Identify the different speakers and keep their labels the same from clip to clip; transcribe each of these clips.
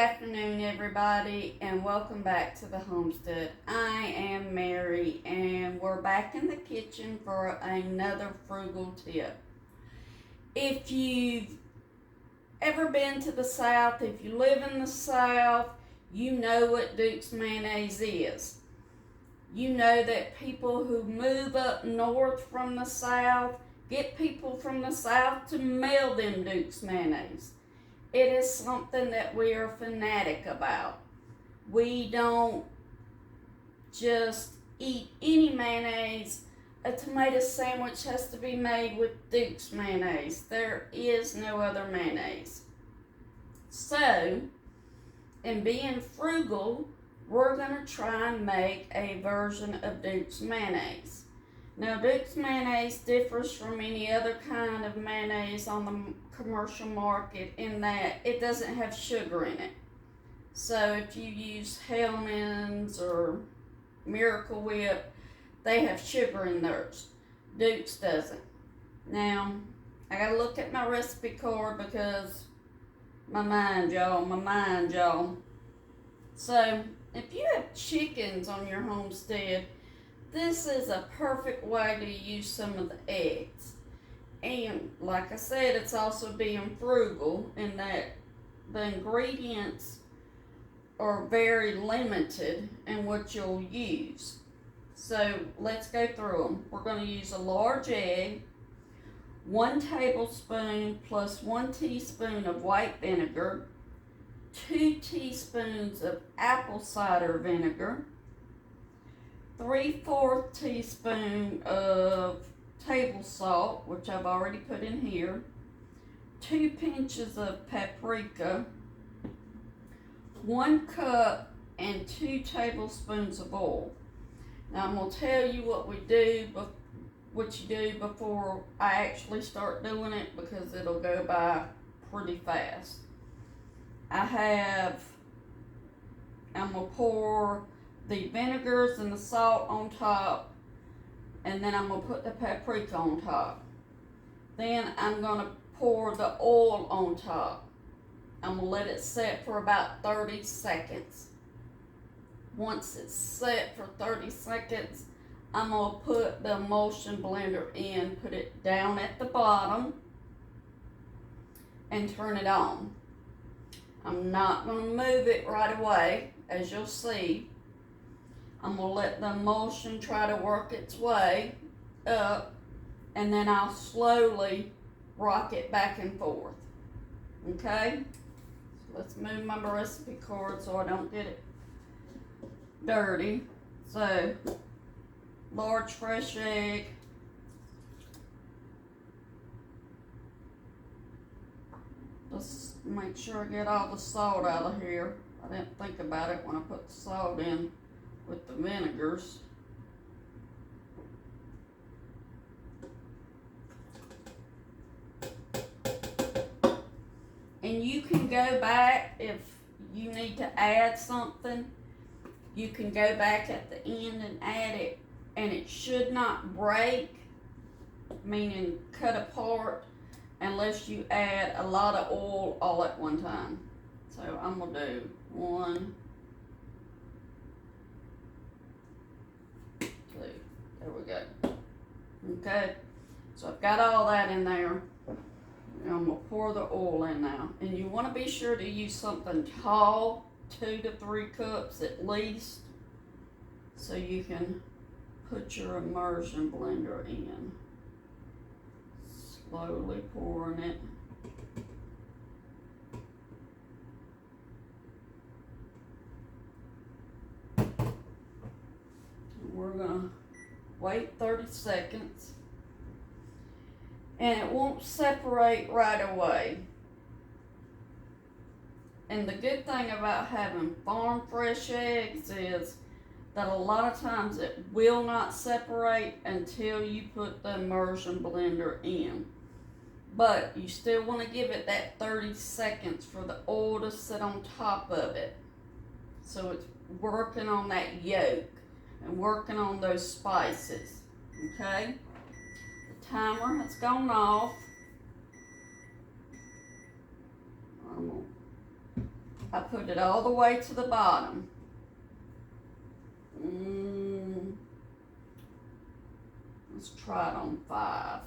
Speaker 1: afternoon, everybody, and welcome back to the homestead. I am Mary, and we're back in the kitchen for another frugal tip. If you've ever been to the South, if you live in the South, you know what Duke's mayonnaise is. You know that people who move up north from the South get people from the South to mail them Duke's mayonnaise. It is something that we are fanatic about. We don't just eat any mayonnaise. A tomato sandwich has to be made with Duke's mayonnaise. There is no other mayonnaise. So, in being frugal, we're going to try and make a version of Duke's mayonnaise. Now, Duke's mayonnaise differs from any other kind of mayonnaise on the commercial market in that it doesn't have sugar in it. So if you use Hellmann's or Miracle Whip, they have sugar in theirs. Duke's doesn't. Now, I gotta look at my recipe card because my mind, y'all. So, if you have chickens on your homestead, this is a perfect way to use some of the eggs. And like I said, it's also being frugal in that the ingredients are very limited in what you'll use. So let's go through them. We're going to use a large egg, 1 tablespoon plus 1 teaspoon of white vinegar, 2 teaspoons of apple cider vinegar, 3/4 teaspoon of table salt, which I've already put in here, 2 pinches of paprika, 1 cup and 2 tablespoons of oil. Now I'm going to tell you what you do before I actually start doing it because it'll go by pretty fast. I'm going to pour the vinegars and the salt on top, and then I'm going to put the paprika on top. Then I'm going to pour the oil on top. I'm going to let it set for about 30 seconds. Once it's set for 30 seconds, I'm going to put the emulsion blender in, put it down at the bottom, and turn it on. I'm not going to move it right away, as you'll see. I'm going to let the emulsion try to work its way up, and then I'll slowly rock it back and forth. Okay? So let's move my recipe card so I don't get it dirty. So, large fresh egg. Just make sure I get all the salt out of here. I didn't think about it when I put the salt in with the vinegars. And you can go back if you need to add something. You can go back at the end and add it, and it should not break, meaning cut apart, unless you add a lot of oil all at one time. So I'm going to do 1, 2, there we go. Okay, so I've got all that in there. And I'm going to pour the oil in now. And you want to be sure to use something tall, 2 to 3 cups at least, so you can put your immersion blender in. Slowly pouring it. We're going to wait 30 seconds. And it won't separate right away. And the good thing about having farm fresh eggs is that a lot of times it will not separate until you put the immersion blender in. But you still want to give it that 30 seconds for the oil to sit on top of it. So it's working on that yolk and working on those spices. Okay? The timer has gone off. I'm going to I put it all the way to the bottom. Let's try it on 5.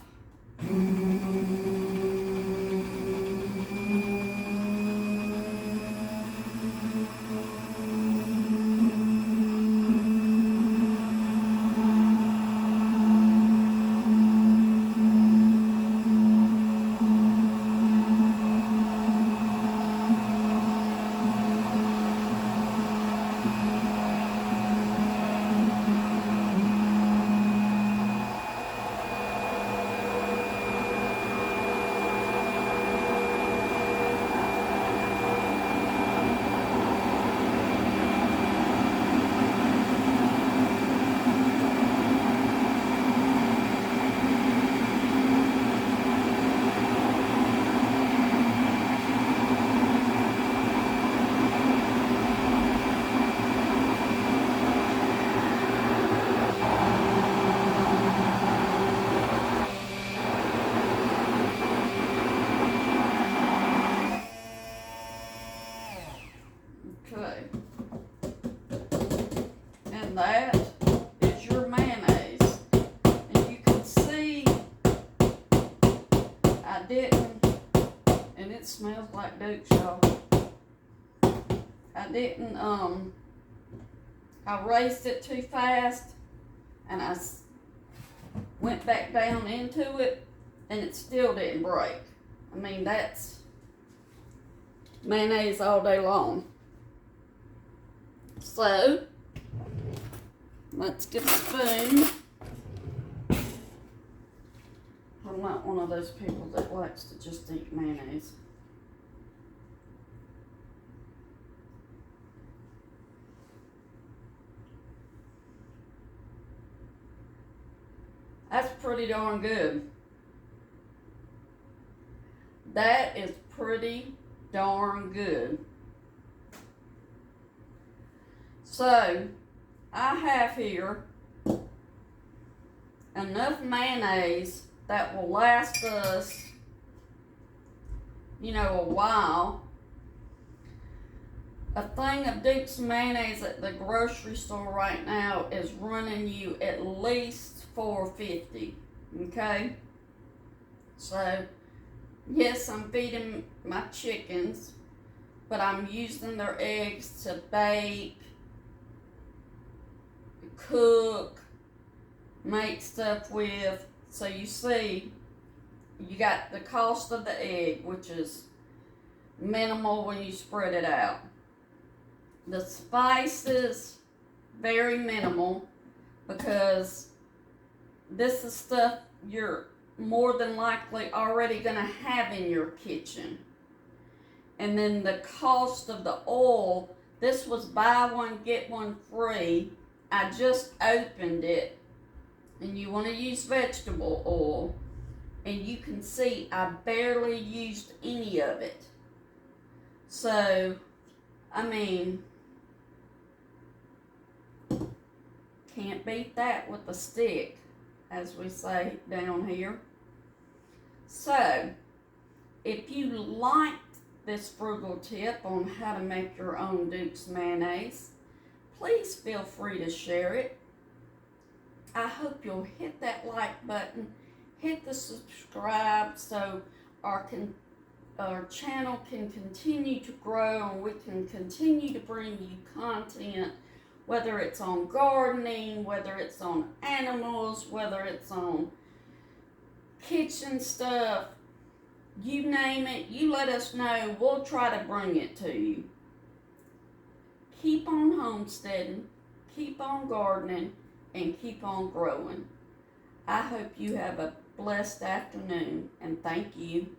Speaker 1: Okay. And that is your mayonnaise. And you can see I didn't, and it smells like Duke's, y'all. I didn't, I raised it too fast, and I went back down into it, and it still didn't break. I mean, that's mayonnaise all day long. So, let's get a spoon. I'm not one of those people that likes to just eat mayonnaise. That's pretty darn good. That is pretty darn good. So, I have here enough mayonnaise that will last us, a while. A thing of Duke's mayonnaise at the grocery store right now is running you at least $4.50. Okay? So, yes, I'm feeding my chickens, but I'm using their eggs to bake, cook, make stuff with. So you see, you got the cost of the egg, which is minimal when you spread it out. The spices, very minimal, because this is stuff you're more than likely already going to have in your kitchen. And then the cost of the oil, this was buy one, get one free. I just opened it, and you want to use vegetable oil, and you can see I barely used any of it. So, I mean, can't beat that with a stick, as we say down here. So, if you liked this frugal tip on how to make your own Duke's mayonnaise, please feel free to share it. I hope you'll hit that like button, hit the subscribe so our channel can continue to grow and we can continue to bring you content, whether it's on gardening, whether it's on animals, whether it's on kitchen stuff. You name it, you let us know, we'll try to bring it to you. Keep on homesteading, keep on gardening, and keep on growing. I hope you have a blessed afternoon, and thank you.